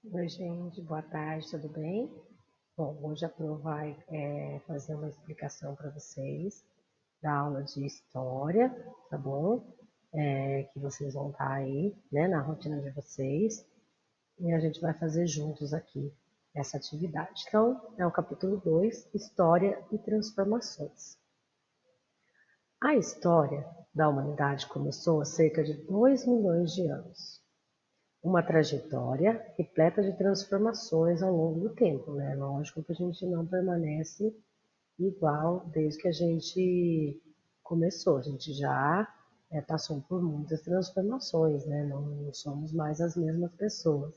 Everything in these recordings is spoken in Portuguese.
Oi, gente, boa tarde, tudo bem? Bom, hoje a Pro vai fazer uma explicação para vocês da aula de história, tá bom? Que vocês vão estar aí, né, na rotina de vocês, e a gente vai fazer juntos aqui essa atividade. Então, é o capítulo 2, História e Transformações. A história da humanidade começou há cerca de 2 milhões de anos. Uma trajetória repleta de transformações ao longo do tempo, né? Lógico que a gente não permanece igual desde que a gente começou. A gente já passou por muitas transformações, né? Não somos mais as mesmas pessoas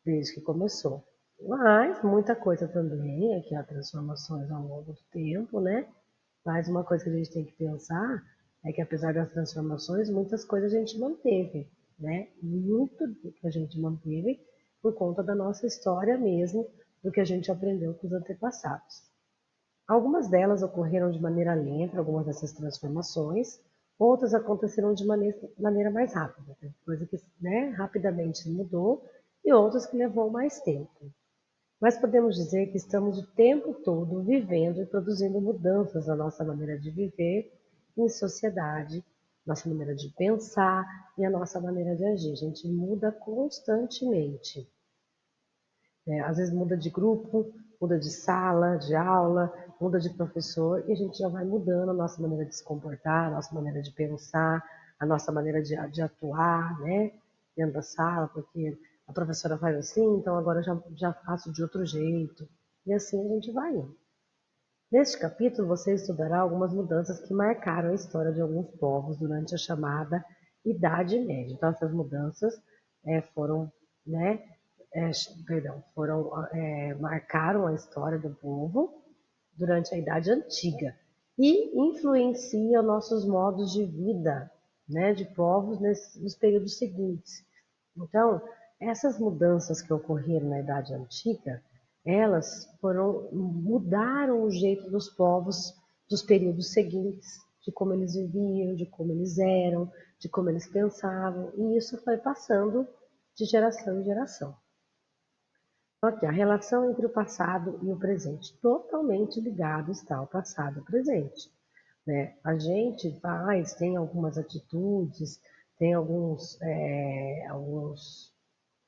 desde que começou. Mas muita coisa também, aqui há transformações ao longo do tempo, né? Mas uma coisa que a gente tem que pensar é que apesar das transformações, muitas coisas a gente manteve, né? Muito do que a gente manteve por conta da nossa história mesmo, do que a gente aprendeu com os antepassados. Algumas delas ocorreram de maneira lenta, algumas dessas transformações, outras aconteceram de maneira mais rápida, né? Coisa que, né, rapidamente mudou, e outras que levou mais tempo. Mas podemos dizer que estamos o tempo todo vivendo e produzindo mudanças na nossa maneira de viver em sociedade, nossa maneira de pensar e a nossa maneira de agir. A gente muda constantemente, né? Às vezes muda de grupo, muda de sala, de aula, muda de professor e a gente já vai mudando a nossa maneira de se comportar, a nossa maneira de pensar, a nossa maneira de atuar, né? Dentro da sala, porque a professora faz assim, então agora já faço de outro jeito. E assim a gente vai indo. Neste capítulo, você estudará algumas mudanças que marcaram a história de alguns povos durante a chamada Idade Média. Então, essas mudanças foram, né, é, marcaram a história do povo durante a Idade Antiga e influenciam nossos modos de vida, né, de povos nos períodos seguintes. Então, essas mudanças que ocorreram na Idade Antiga, elas mudaram o jeito dos povos dos períodos seguintes, de como eles viviam, de como eles eram, de como eles pensavam, e isso foi passando de geração em geração. Aqui, a relação entre o passado e o presente, totalmente ligado está ao passado e ao presente, né? A gente tem algumas atitudes, tem alguns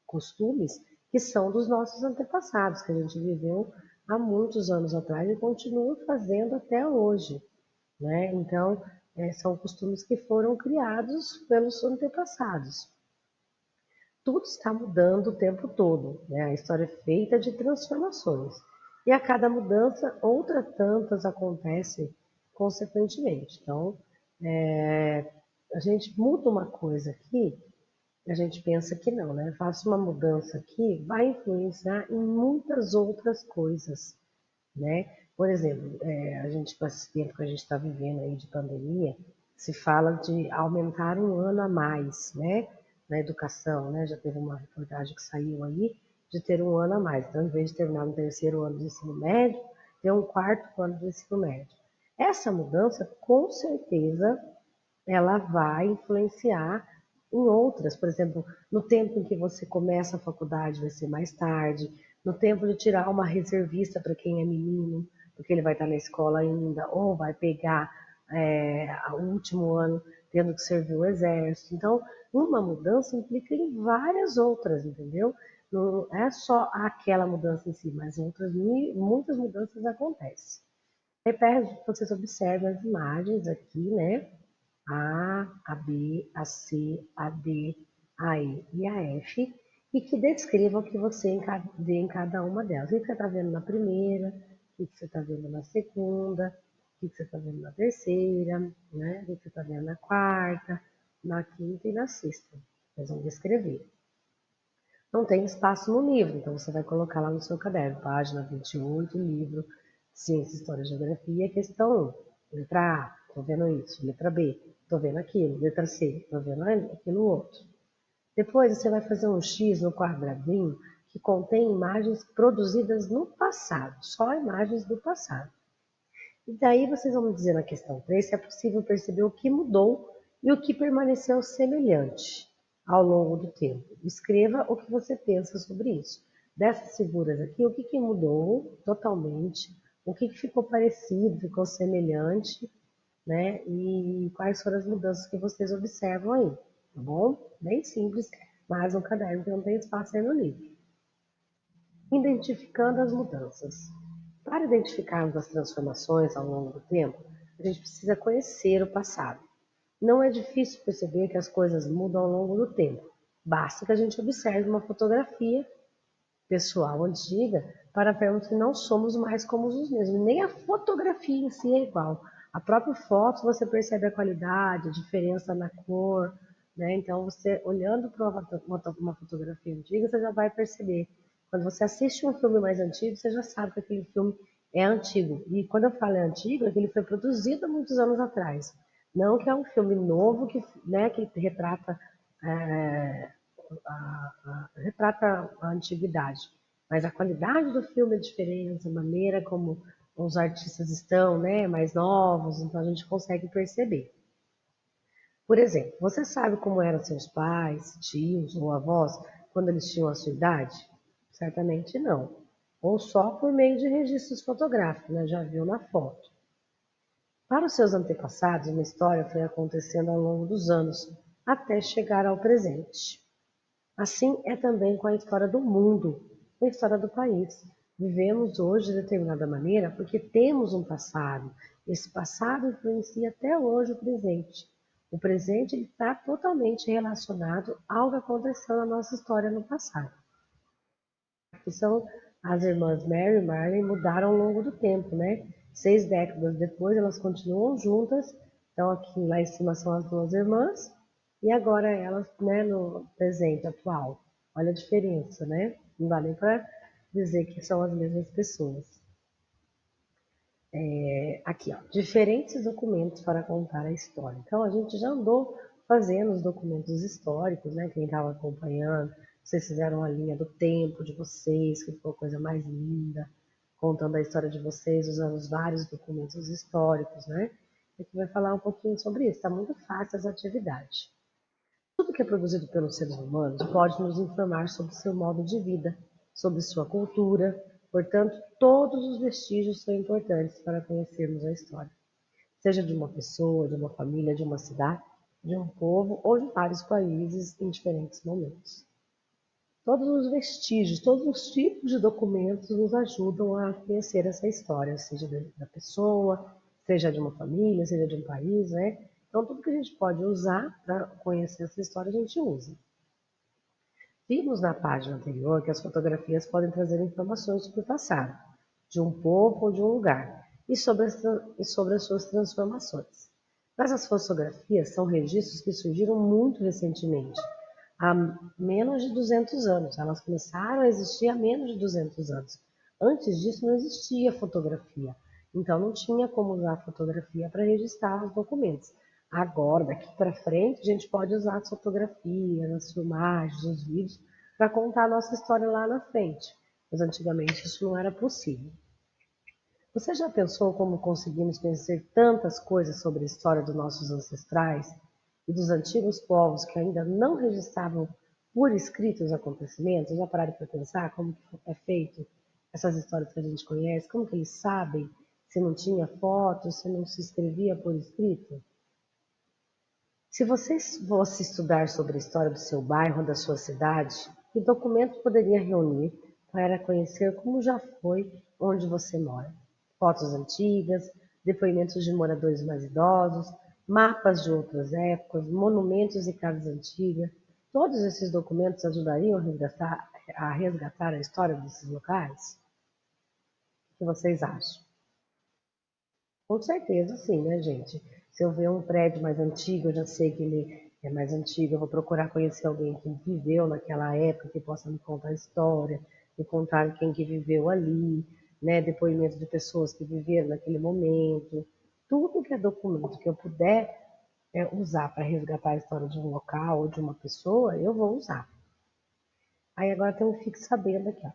costumes que são dos nossos antepassados, que a gente viveu há muitos anos atrás e continua fazendo até hoje, né? Então, são costumes que foram criados pelos antepassados. Tudo está mudando o tempo todo, né? A história é feita de transformações. E a cada mudança, outras tantas acontecem consequentemente. Então, é, a gente muda uma coisa aqui, a gente pensa que não, né? Faço uma mudança aqui, vai influenciar em muitas outras coisas, né? Por exemplo, a gente, com esse tempo que a gente está vivendo aí de pandemia, se fala de aumentar um ano a mais, né? Na educação, né? Já teve uma reportagem que saiu aí de ter um ano a mais. Então, em vez de terminar no terceiro ano do ensino médio, ter um quarto ano do ensino médio. Essa mudança, com certeza, ela vai influenciar em outras. Por exemplo, no tempo em que você começa a faculdade vai ser mais tarde, no tempo de tirar uma reservista para quem é menino, porque ele vai estar na escola ainda, ou vai pegar o último ano tendo que servir o exército. Então, uma mudança implica em várias outras, entendeu? Não é só aquela mudança em si, mas muitas mudanças acontecem. Aí perto, vocês observam as imagens aqui, né? A B, a C, a D, a E e a F, e que descreva o que você vê em cada uma delas. O que você está vendo na primeira, o que você está vendo na segunda, o que você está vendo na terceira, né? O que você está vendo na quarta, na quinta e na sexta. Eles vão descrever. Não tem espaço no livro, então você vai colocar lá no seu caderno, página 28, livro Ciência, História e Geografia, questão 1. Letra A, estou vendo isso. Letra B, estou vendo aquilo. Letra C, estou vendo aquilo outro. Depois você vai fazer um X no quadradinho que contém imagens produzidas no passado, só imagens do passado. E daí vocês vão me dizer na questão 3 se é possível perceber o que mudou e o que permaneceu semelhante ao longo do tempo. Escreva o que você pensa sobre isso. Dessas figuras aqui, o que, que mudou totalmente, o que, que ficou parecido, ficou semelhante, né? E quais foram as mudanças que vocês observam aí, tá bom? Bem simples, mas um caderno que não tem espaço aí no livro. Identificando as mudanças. Para identificarmos as transformações ao longo do tempo, a gente precisa conhecer o passado. Não é difícil perceber que as coisas mudam ao longo do tempo. Basta que a gente observe uma fotografia pessoal antiga para vermos que não somos mais como os mesmos. Nem a fotografia em si é igual. A própria foto você percebe a qualidade, a diferença na cor, né? Então você olhando para uma fotografia antiga, você já vai perceber. Quando você assiste um filme mais antigo, você já sabe que aquele filme é antigo. E quando eu falo é antigo, é que ele foi produzido há muitos anos atrás. Não que é um filme novo que, né, que retrata é, retrata a antiguidade, mas a qualidade do filme é diferente, a maneira como os artistas estão, né, mais novos, então a gente consegue perceber. Por exemplo, você sabe como eram seus pais, tios ou avós quando eles tinham a sua idade? Certamente não. Ou só por meio de registros fotográficos, né? Já viu na foto. Para os seus antepassados, uma história foi acontecendo ao longo dos anos, até chegar ao presente. Assim é também com a história do mundo, com a história do país. Vivemos hoje de determinada maneira porque temos um passado. Esse passado influencia até hoje o presente. O presente está totalmente relacionado ao que aconteceu na nossa história no passado. Que são as irmãs Mary e Marley mudaram ao longo do tempo, né? 6 décadas depois elas continuam juntas. Então aqui lá em cima são as duas irmãs e agora elas, né, no presente atual. Olha a diferença, né? Não dá nem para dizer que são as mesmas pessoas. Aqui, ó, diferentes documentos para contar a história. Então, a gente já andou fazendo os documentos históricos, né? Quem estava acompanhando, vocês fizeram a linha do tempo de vocês, que ficou a coisa mais linda, contando a história de vocês, usando os vários documentos históricos, né? E aqui vai falar um pouquinho sobre isso. Está muito fácil essa atividade. Tudo que é produzido pelos seres humanos pode nos informar sobre seu modo de vida, sobre sua cultura. Portanto, todos os vestígios são importantes para conhecermos a história, seja de uma pessoa, de uma família, de uma cidade, de um povo ou de vários países em diferentes momentos. Todos os vestígios, todos os tipos de documentos nos ajudam a conhecer essa história, seja da pessoa, seja de uma família, seja de um país, né? Então, tudo que a gente pode usar para conhecer essa história, a gente usa. Vimos na página anterior que as fotografias podem trazer informações sobre o passado, de um povo ou de um lugar, e sobre as suas transformações. Mas as fotografias são registros que surgiram muito recentemente, há menos de 200 anos. Elas começaram a existir há menos de 200 anos. Antes disso não existia fotografia, então não tinha como usar a fotografia para registrar os documentos. Agora, daqui para frente, a gente pode usar as fotografias, as filmagens, os vídeos para contar a nossa história lá na frente. Mas antigamente isso não era possível. Você já pensou como conseguimos conhecer tantas coisas sobre a história dos nossos ancestrais e dos antigos povos que ainda não registravam por escrito os acontecimentos? Já pararam para pensar como que é feito essas histórias que a gente conhece? Como que eles sabem se não tinha fotos, se não se escrevia por escrito? Se você fosse estudar sobre a história do seu bairro ou da sua cidade, que documento poderia reunir para conhecer como já foi onde você mora? Fotos antigas, depoimentos de moradores mais idosos, mapas de outras épocas, monumentos e casas antigas. Todos esses documentos ajudariam a resgatar a história desses locais? O que vocês acham? Com certeza, sim, né, gente? Se eu ver um prédio mais antigo, eu já sei que ele é mais antigo, eu vou procurar conhecer alguém que viveu naquela época, que possa me contar a história, me contar quem que viveu ali, né? Depoimento de pessoas que viveram naquele momento. Tudo que é documento que eu puder usar para resgatar a história de um local ou de uma pessoa, eu vou usar. Aí agora tem um fique sabendo aqui, ó.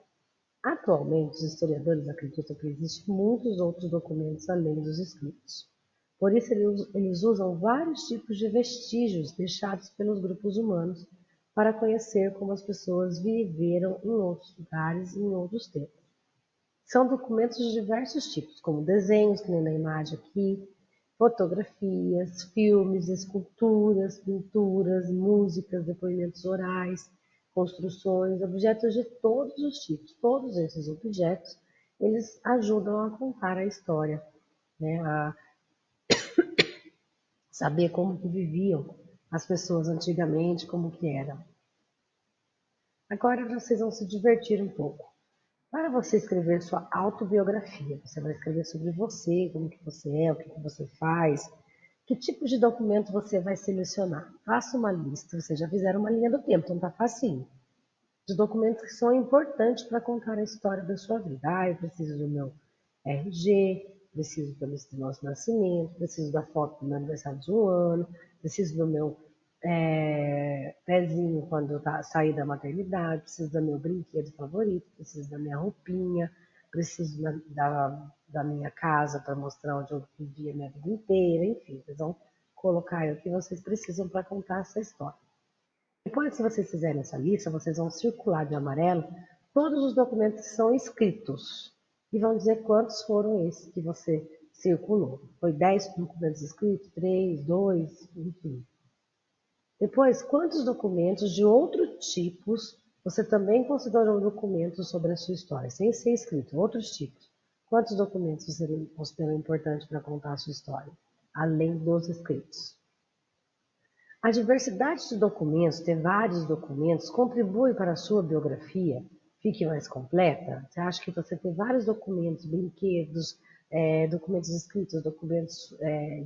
Atualmente, os historiadores acreditam que existem muitos outros documentos além dos escritos. Por isso, eles usam vários tipos de vestígios deixados pelos grupos humanos para conhecer como as pessoas viveram em outros lugares e em outros tempos. São documentos de diversos tipos, como desenhos, que nem na imagem aqui, fotografias, filmes, esculturas, pinturas, músicas, depoimentos orais, construções, objetos de todos os tipos. Todos esses objetos, eles ajudam a contar a história, né? A saber como que viviam as pessoas antigamente, como que era. Agora vocês vão se divertir um pouco. Para você escrever sua autobiografia, você vai escrever sobre você, como que você é, o que que você faz, que tipo de documento você vai selecionar. Faça uma lista, vocês já fizeram uma linha do tempo, então tá facinho. De documentos que são importantes para contar a história da sua vida. Ah, eu preciso do meu RG, preciso da lista do nosso nascimento, preciso da foto do meu aniversário de um ano, preciso do meu pezinho quando eu sair da maternidade, preciso do meu brinquedo favorito, preciso da minha roupinha, preciso da minha casa para mostrar onde eu vivi a minha vida inteira, enfim, vocês vão colocar aí o que vocês precisam para contar essa história. Depois, se vocês fizerem essa lista, vocês vão circular de amarelo todos os documentos que são escritos e vão dizer quantos foram esses que você circulou. Foi 10 documentos escritos, 3, 2, enfim. Depois, quantos documentos de outros tipos você também considerou documentos sobre a sua história, sem ser escrito, outros tipos? Quantos documentos você considerou importante para contar a sua história, além dos escritos? A diversidade de documentos, ter vários documentos, contribui para a sua biografia fique mais completa? Você acha que você ter vários documentos, brinquedos, documentos escritos, documentos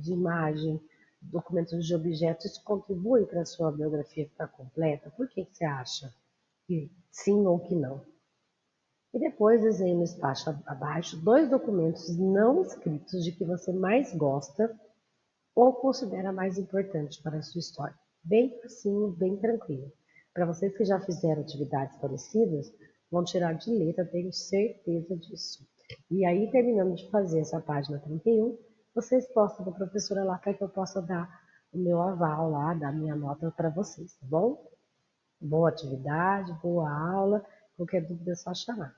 de imagem, documentos de objetos, isso contribui para a sua biografia ficar completa? Por que você acha que sim ou que não? E depois desenhe no espaço abaixo 2 documentos não escritos de que você mais gosta ou considera mais importante para a sua história. Bem facinho, bem tranquilo. Para vocês que já fizeram atividades parecidas, vão tirar de letra, tenho certeza disso. E aí, terminando de fazer essa página 31, vocês postam para a professora lá para que eu possa dar o meu aval lá, dar minha nota para vocês, tá bom? Boa atividade, boa aula. Qualquer dúvida é só chamar.